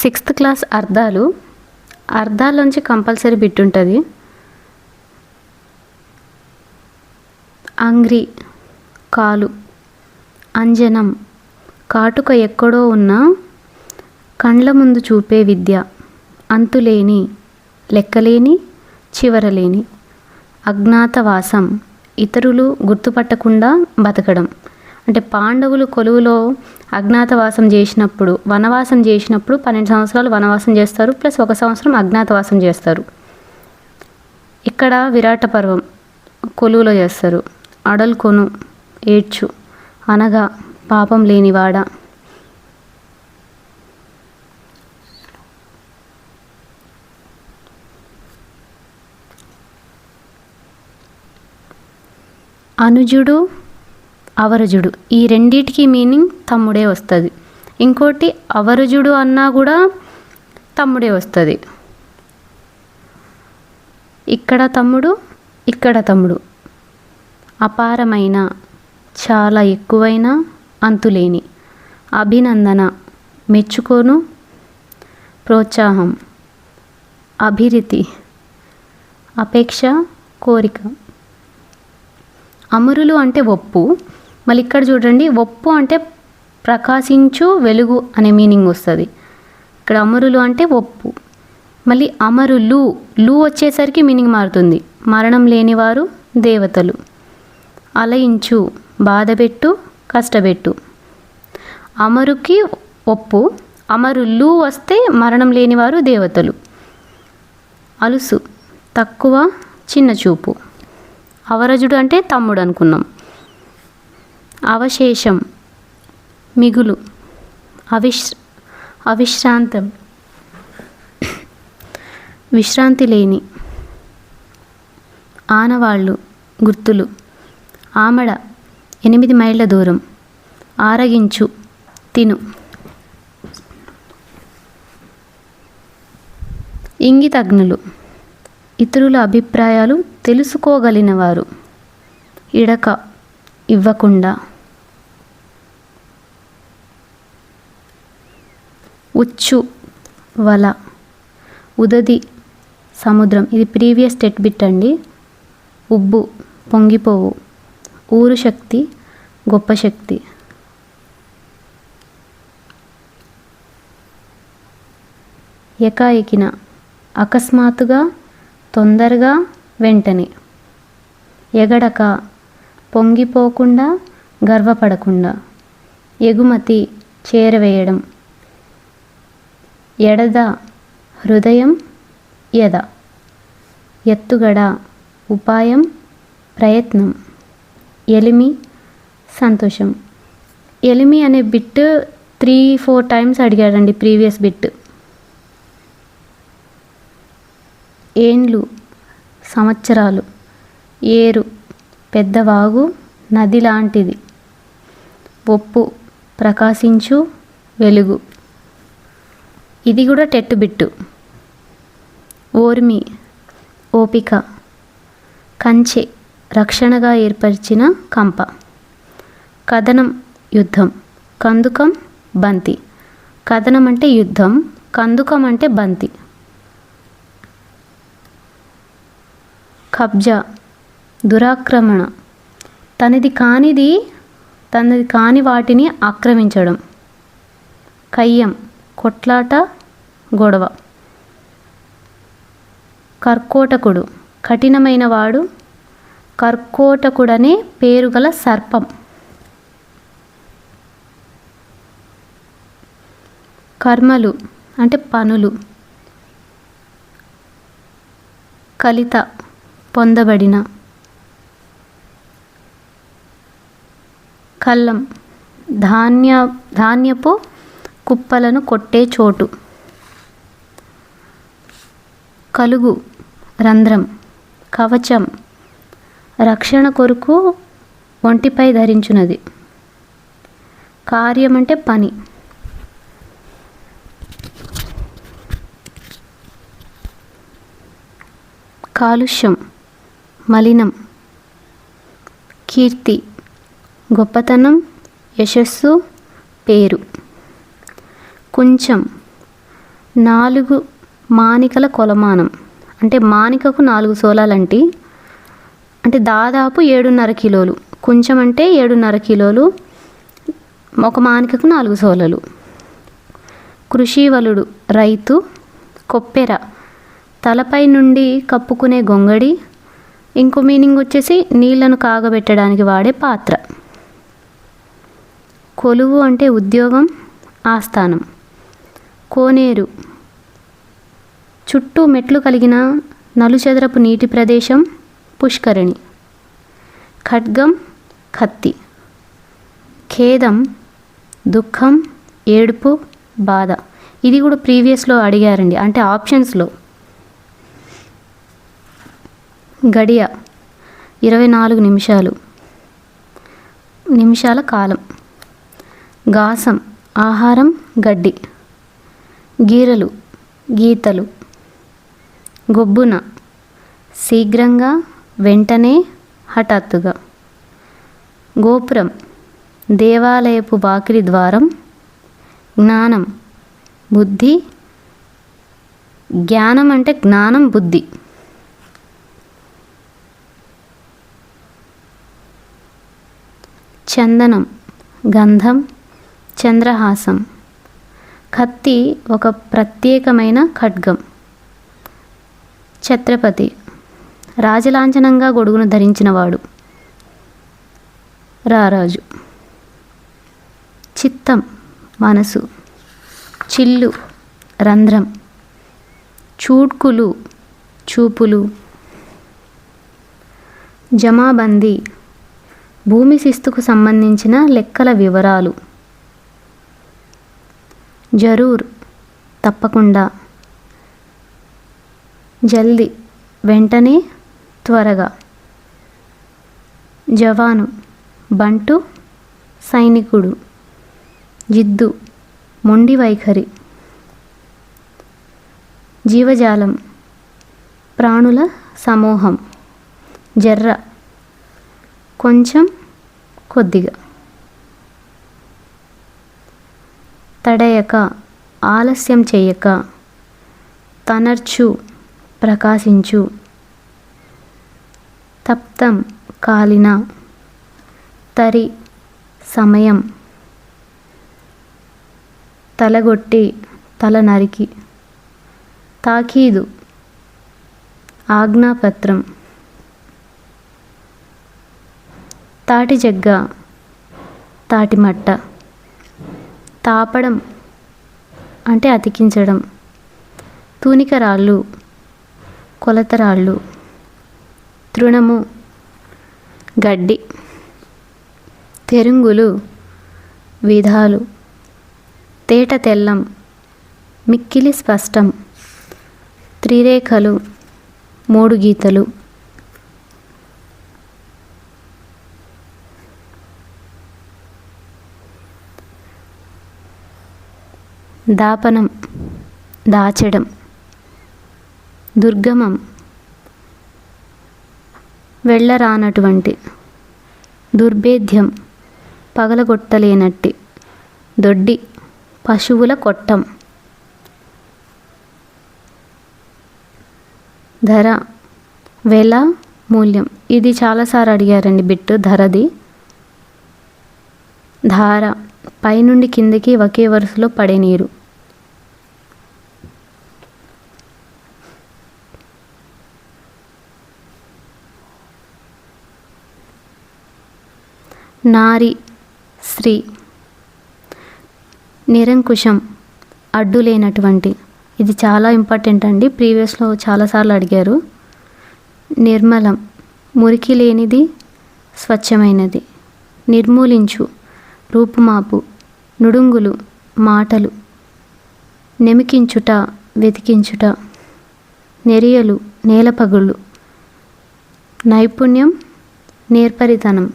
Sixth class అర్థాల్లోంచి compulsory bit ఉంటుంది. అంగ్రి కాలు, అంజనం కాటుక ఎక్కడో ఉన్న కండ్ల ముందు చూపే విద్య, అంతులేని లెక్కలేని చివరలేని. అజ్ఞాతవాసం ఇతరులు గుర్తుపట్టకుండా బతకడం. అంటే పాండవులు కొలువులో అజ్ఞాతవాసం చేసినప్పుడు, వనవాసం చేసినప్పుడు 12 సంవత్సరాలు వనవాసం చేస్తారు, ప్లస్ 1 సంవత్సరం అజ్ఞాతవాసం చేస్తారు. ఇక్కడ విరాట పర్వం కొలువులో చేస్తారు. అడల్కొను ఏడ్చు అనగా పాపం లేనివాడ. అనుజుడు అవరజుడు ఈ రెండిటికి మీనింగ్ తమ్ముడే వస్తుంది. ఇంకోటి అవరజుడు అన్నా కూడా తమ్ముడే వస్తుంది. ఇక్కడ తమ్ముడు, ఇక్కడ తమ్ముడు. అపారమైన చాలా ఎక్కువైన, అంతులేని. అభినందన మెచ్చుకోను, ప్రోత్సాహం. అభిరితి అపేక్ష, కోరిక. అమరులు అంటే ఒప్పు. మళ్ళీ ఇక్కడ చూడండి, ఒప్పు అంటే ప్రకాశించు వెలుగు అనే మీనింగ్ వస్తుంది. ఇక్కడ అమరులు అంటే ఒప్పు. మళ్ళీ అమరులు లు వచ్చేసరికి మీనింగ్ మారుతుంది. మరణం లేనివారు దేవతలు. అలయించు బాధపెట్టు, కష్టపెట్టు. అమరుకి ఒప్పు, అమరులు వస్తే మరణం లేనివారు దేవతలు. అలుసు తక్కువ, చిన్న చూపు. అవరజుడు అంటే తమ్ముడు అనుకున్నాం. అవశేషం మిగులు, అవిశ్రాంతం విశ్రాంతి లేని. ఆనవాళ్ళు గుర్తులు. ఆమడ 8 మైళ్ళ దూరం. ఆరగించు తిను. ఇంగితజ్ఞులు ఇతరుల అభిప్రాయాలు తెలుసుకోగలిగినవారు. ఇడక ఇవ్వకుండా. ఉచ్చు వల. ఉదది సముద్రం. ఇది ప్రీవియస్ టెట్ బిట్ అండి. ఉబ్బు పొంగిపోవు. ఊరు శక్తి గొప్ప శక్తి. ఎకాఎకిన అకస్మాత్తుగా, తొందరగా, వెంటనే. ఎగడక పొంగిపోకుండా, గర్వపడకుండా. ఎగుమతి చేరవేయడం. ఎడద హృదయం, ఎద. ఎత్తుగడ ఉపాయం, ప్రయత్నం. ఎలిమి సంతోషం. ఎలిమి అనే బిట్ 3-4 టైమ్స్ అడిగాడండి ప్రీవియస్ బిట్. ఏండ్లు సంవత్సరాలు. ఏరు పెద్దవాగు, నది లాంటిది. ఒప్పు ప్రకాశించు, వెలుగు. ఇది కూడా టెట్టు బిట్టు. ఓర్మి ఓపిక. కంచె రక్షణగా ఏర్పరిచిన కంప. కథనం యుద్ధం. కందుకం బంతి. కథనం అంటే యుద్ధం, కందుకం అంటే బంతి. కబ్జా దురాక్రమణ. తనది కాని వాటిని ఆక్రమించడం. కయ్యం కొట్లాట, గొడవ. కర్కోటకుడు కఠినమైన వాడు. కర్కోటకుడనే పేరు గల సర్పం. కర్మలు అంటే పనులు. కలిత పొందబడిన. కల్లం ధాన్యపు కుప్పలను కొట్టే చోటు. కలుగు రంధ్రం. కవచం రక్షణ కొరకు ఒంటిపై ధరించున్నది. కార్యం అంటే పని. కాలుష్యం మలినం. కీర్తి గొప్పతనం, యశస్సు, పేరు. కుంచం 4 మానికల కొలమానం. అంటే మానికకు 4 సోలాలంటి, అంటే దాదాపు 7.5 కిలోలు. కొంచెం అంటే 7.5 కిలోలు, ఒక మానికకు 4 సోలలు. కృషివలుడు రైతు. కొప్పెర తలపై నుండి కప్పుకునే గొంగడి. ఇంకో మీనింగ్ వచ్చేసి నీళ్లను కాగబెట్టడానికి వాడే పాత్ర. కొలువు అంటే ఉద్యోగం, ఆస్థానం. కోనేరు చుట్టూ మెట్లు కలిగిన నలుచదరపు నీటి ప్రదేశం, పుష్కరిణి. ఖడ్గం కత్తి. ఖేదం దుఃఖం, ఏడుపు, బాధ. ఇది కూడా ప్రీవియస్లో అడిగారండి, అంటే ఆప్షన్స్లో. గడియ 24 నిమిషాలు, నిమిషాల కాలం. గాసం ఆహారం, గడ్డి. గీరలు గీతలు. గొబ్బున శీఘ్రంగా, వెంటనే, హఠాత్తుగా. గోపురం దేవాలయపు వాకిలి ద్వారం. జ్ఞానం బుద్ధి. జ్ఞానం అంటే జ్ఞానం, బుద్ధి. చందనం గంధం, చంద్రహాసం. కత్తి ఒక ప్రత్యేకమైన ఖడ్గం. ఛత్రపతి రాజలాంఛనంగా గొడుగును ధరించినవాడు, రారాజు. చిత్తం మనసు. చిల్లు రంధ్రం. చూడ్కులు చూపులు. జమాబందీ భూమి శిస్తుకు సంబంధించిన లెక్కల వివరాలు. జరూర్ తప్పకుండా. జల్ది వెంటనే, త్వరగా. జవాను బంటు, సైనికుడు. జిద్దు మొండి వైఖరి. జీవజాలం ప్రాణుల సమూహం. జర్ర కొంచెం, కొద్దిగా. తడయక ఆలస్యం చేయక. తనర్చు ప్రకాశించు. తప్తం కాలిన. తరి సమయం. తలగొట్టి, తల నరికి. తాకీదు ఆజ్ఞాపత్రం. తాటి జగ్గ, తాటిమట్ట. తాపడం అంటే అతికించడం. తూనికరాళ్ళు, కొలతరాళ్ళు. తృణము గడ్డి. తెరుంగులు విధాలు. తేట తెల్లం, మిక్కిలి స్పష్టం. త్రిరేఖలు 3 గీతలు. దాపనం దాచడం. దుర్గమం వెళ్ళరానటువంటి. దుర్భేద్యం పగలగొట్టలేనట్టి. దొడ్డి పశువుల కొట్టం. ధర వెల, మూల్యం. ఇది చాలాసార్లు అడిగారండి బిట్టు, ధరది. ధార పైనుండి కిందకి ఒకే వరుసలో పడే నీరు. నారి స్త్రీ. నిరంకుశం అడ్డు లేనటువంటి. ఇది చాలా ఇంపార్టెంట్ అండి, ప్రీవియస్లో చాలాసార్లు అడిగారు. నిర్మలం మురికి లేనిది, స్వచ్ఛమైనది. నిర్మూలించు రూపుమాపు. నుడుంగులు మాటలు. నెమికించుట వెతికించుట. నెరియలు నేలపగుళ్ళు. నైపుణ్యం నేర్పరితనం.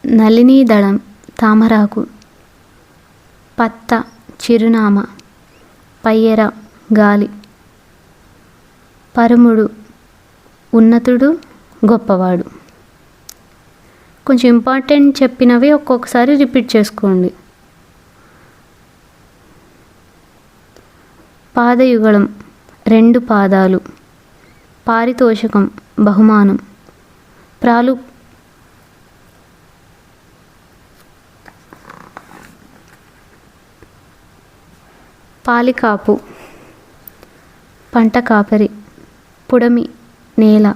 నళినీదళం తామరాకు. పత్త చిరునామా. పయ్యర గాలి. పరముడు ఉన్నతుడు, గొప్పవాడు. కొంచెం ఇంపార్టెంట్ చెప్పినవి ఒక్కొక్కసారి రిపీట్ చేసుకోండి. పాదయుగళం 2 పాదాలు. పారితోషికం బహుమానం. పాలికాపు పంట కాపరి. పుడమి నేల.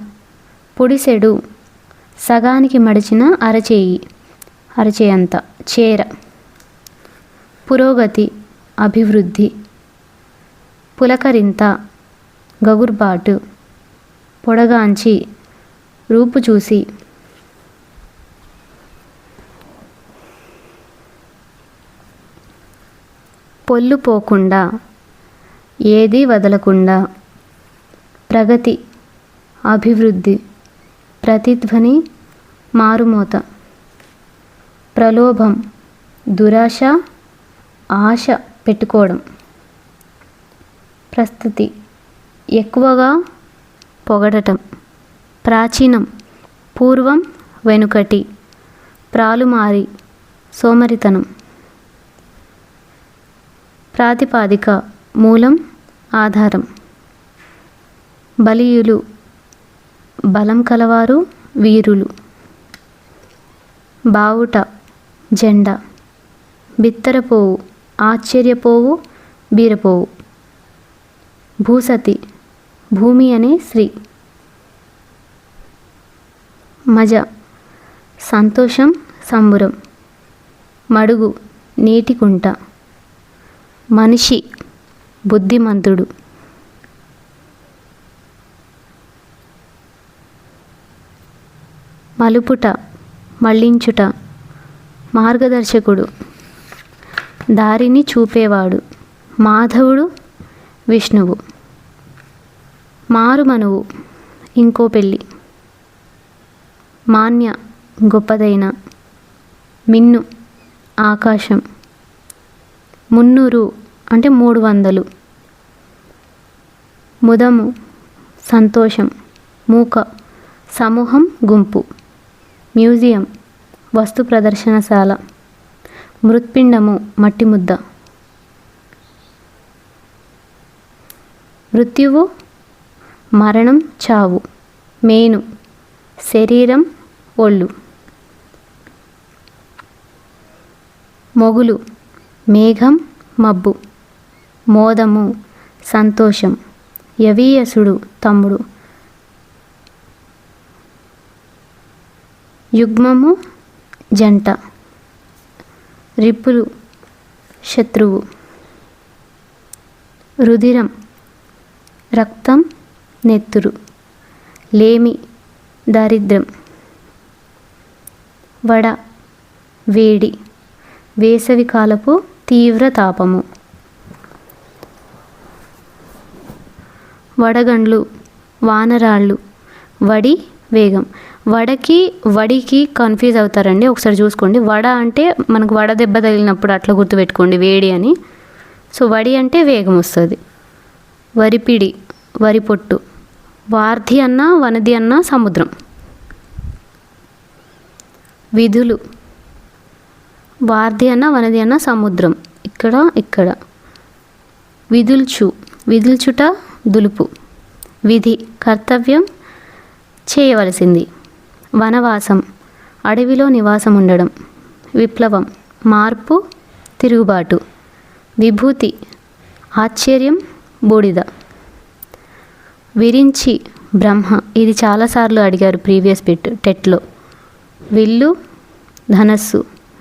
పుడిసెడు సగానికి మడిచిన అరచేయంత చేర. పురోగతి అభివృద్ధి. పులకరింత గగుర్బాటు. పొడగాంచి రూపు చూసి. పొల్లు పోకుండా ఏది వదలకుండా. ప్రగతి అభివృద్ధి. ప్రతిధ్వని మారుమోత. ప్రలోభం దురాశ ఆశ పెట్టుకోవడం. ప్రస్తుతి ఎక్కువగా పొగడటం. ప్రాచీనం పూర్వం వెనుకటి. ప్రాలుమారి సోమరితనం. ప్రాతిపాదిక మూలం ఆధారం. బలీయులు బలం కలవారు వీరులు. బావుట జెండా. బిత్తరపోవు ఆశ్చర్యపోవు బీరపోవు. భూసతి భూమి అనే స్త్రీ. మజ సంతోషం సంబురం. మడుగు నీటి కుంట. మనిషి బుద్ధిమంతుడు. మలుపుట మళ్ళించుట. మార్గదర్శకుడు దారిని చూపేవాడు. మాధవుడు విష్ణువు. మారుమనువు ఇంకో పెళ్ళి. మాన్య గొప్పదైన. మిన్ను ఆకాశం. మున్నూరు అంటే 300. ముదము సంతోషం. మూక సమూహం గుంపు. మ్యూజియం వస్తు ప్రదర్శనశాల. మృత్పిండము మట్టి ముద్ద. మృత్యువు మరణం చావు. మేను శరీరం ఒళ్ళు. మొగులు మేఘం మబ్బు. మోదము సంతోషం. యవీయసుడు తమ్ముడు. యుగ్మము జంట. రిప్పులు శత్రువు. రుధిరం రక్తం నెత్తురు. లేమి దారిద్ర్యం. వడ వేడి. వేసవి కాలపు తీవ్ర తాపము. వడగండ్లు వానరాళ్ళు. వడి వేగం. వడికి కన్ఫ్యూజ్ అవుతారండి, ఒకసారి చూసుకోండి. వడ అంటే మనకు వడ దెబ్బ తగిలినప్పుడు అట్లా గుర్తుపెట్టుకోండి వేడి అని. సో వడి అంటే వేగం వస్తుంది. వరిపిడి వరి పొట్టు. వార్ధి అన్న వనది అన్న సముద్రం. విధులు వార్ధి అన్న వనది అన్న సముద్రం. ఇక్కడ విధుల్చుట దులుపు. విధి కర్తవ్యం చేయవలసింది. వనవాసం అడవిలో నివాసం ఉండడం. విప్లవం మార్పు తిరుగుబాటు. విభూతి ఆశ్చర్యం బూడిద. విరించి బ్రహ్మ, ఇది చాలాసార్లు అడిగారు ప్రీవియస్ టెట్లో. విల్లు ధనస్సు.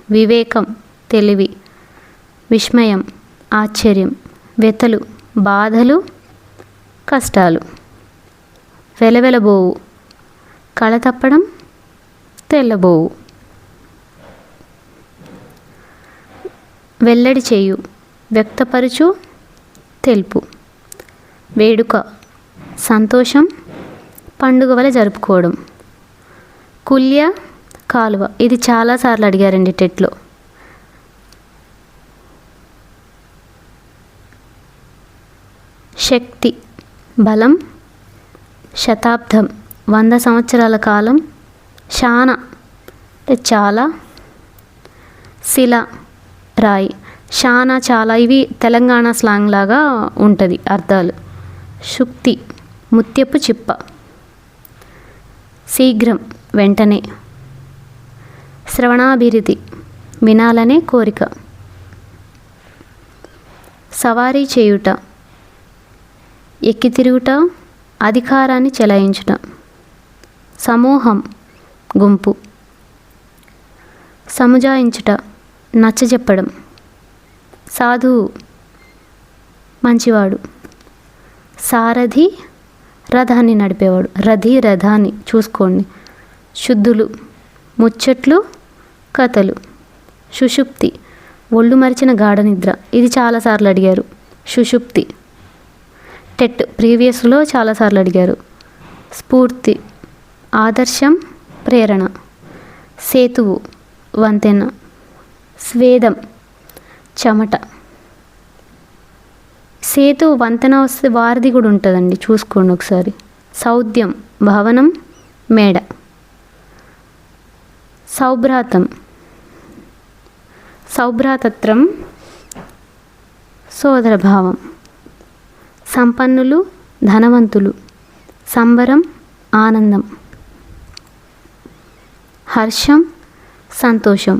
వివేకం తెలివి. విస్మయం ఆశ్చర్యం. వెతలు బాధలు కష్టాలు. వెలవెలబోవు కళతప్పడం తెల్లబోవు. వెల్లడి చేయు వ్యక్తపరుచు తెలుపు. వేడుక సంతోషం పండుగ వలె జరుపుకోవడం. కుల్య కాలువ, ఇది చాలాసార్లు అడిగారండి టెట్లో. శక్తి బలం. శతాబ్దం 100 సంవత్సరాల కాలం. శాన అంటే చాలా. శిల రాయి చాలా చాలా ఇవి తెలంగాణ స్లాంగ్ లాగా ఉంటుంది అర్థాలు. శుక్తి ముత్యపు చిప్ప. శీఘ్రం వెంటనే. శ్రవణాభివృద్ధి వినాలనే కోరిక. సవారీ చేయుట ఎక్కి తిరుగుట, అధికారాన్ని చెలాయించుట. సమూహం గుంపు. సముజాయించుట నచ్చజెప్పడం. సాధువు మంచివాడు. సారథి రథాన్ని నడిపేవాడు. రథాన్ని చూసుకోండి. శుద్ధులు ముచ్చట్లు కథలు. సుషుప్తి ఒళ్ళు మరిచిన గాఢ నిద్ర. ఇది చాలాసార్లు అడిగారు. సుషుప్తి టెట్ ప్రీవియస్లో చాలాసార్లు అడిగారు. స్ఫూర్తి ఆదర్శం ప్రేరణ. సేతువు వంతెన. స్వేదం చెమట. సేతు వంతెన వస్తే వారిది కూడా ఉంటుందండి, చూసుకోండి ఒకసారి. సౌద్యం భవనం మేడ. సౌభ్రాతం సౌభ్రాతత్వం సోదరభావం. సంపన్నులు ధనవంతులు. సంబరం ఆనందం. హర్షం సంతోషం.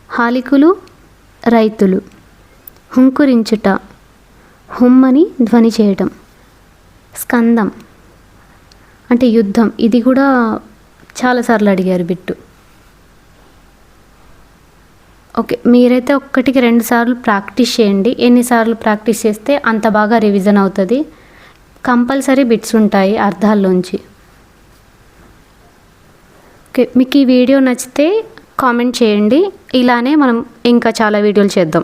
హాలికులు రైతులు. హుంకురించుట హుమ్మని ధ్వని చేయటం. స్కందం అంటే యుద్ధం. ఇది కూడా చాలాసార్లు అడిగారు బిట్టు. ఓకే, మీరైతే 1కి 2 సార్లు ప్రాక్టీస్ చేయండి. ఎన్నిసార్లు ప్రాక్టీస్ చేస్తే అంత బాగా రివిజన్ అవుతుంది. కంపల్సరీ బిట్స్ ఉంటాయి అర్థాల్లోంచి. ఓకే, మీకు ఈ వీడియో నచ్చితే కామెంట్ చేయండి. ఇలానే మనం ఇంకా చాలా వీడియోలు చేద్దాం.